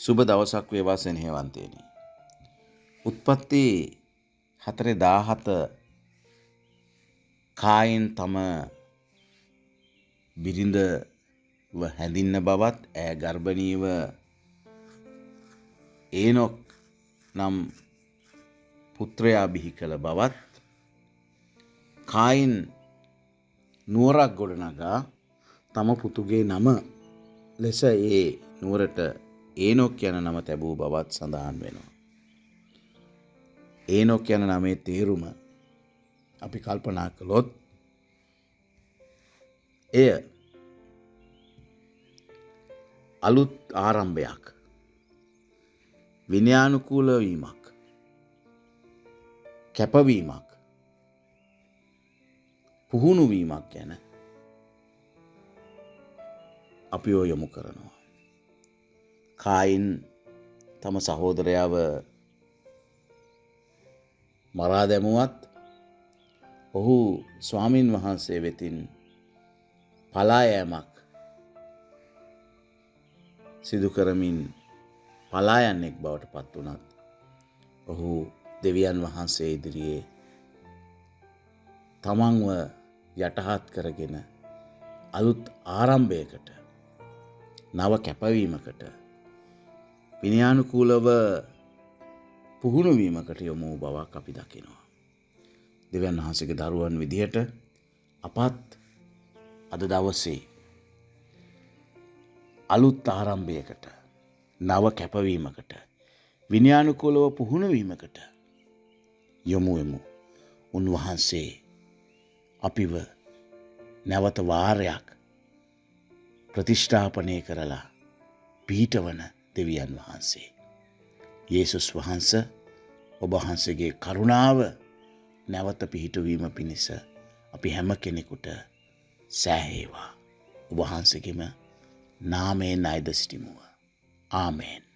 සුබ දවසක් වේවා සෙනෙහවන්තයනි. උත්පත්ති 4:17 කායින් තම බිරිඳව හැඳින්න බවත් ඇය ගර්භණීව ඒනොක් නම් පුත්‍රයා බිහි කළ බවත් කායින් නුවරක් ගොඩනගා තම පුතුගේ නම ලෙස ඒ නුවරට ඒනොක් යන නම තැබූ බවත් සඳහන් වෙනවා. ඒනොක් යන නමේ තේරුම අපි කල්පනා කළොත් එය අලුත් ආරම්භයක්, විනයානුකූල වීමක්, කැපවීමක්, පුහුණු වීමක් ගැන අපි යොමු කරනවා. කායින් තම සහෝදරයාව මරා දැමුවත් ඔහු ස්වාමින් වහන්සේ වෙතින් පලා යෑමක් සිදු කරමින් පලා යන්නෙක් බවට පත් වුණත් ඔහු දෙවියන් වහන්සේ ඉදිරියේ තමන්ව යටහත් කරගෙන අලුත් ආරම්භයකට, නව කැපවීමකට, විනයානුකූලව පුහුණු වීමකට යොමු වූ බවක් අපි දකිනවා. දෙවියන් වහන්සේගේ දරුවන් විදිහට අපත් අද දවසේ අලුත් ආරම්භයකට, නව කැපවීමකට, විනයානුකූලව පුහුණු වීමකට යොමු වෙමු. උන්වහන්සේ අපිව නැවත වාරයක් ප්‍රතිෂ්ඨාපනය කරලා පිහිටවන දෙවියන් වහන්සේ. යේසුස් වහන්සේ ඔබ වහන්සේගේ කරුණාව නැවත පිහිටවීම පිණිස අපි හැම කෙනෙකුට සෑහේවා. ඔබ වහන්සේගේම නාමයෙන් අයද සිටිමුව. ආමේන්.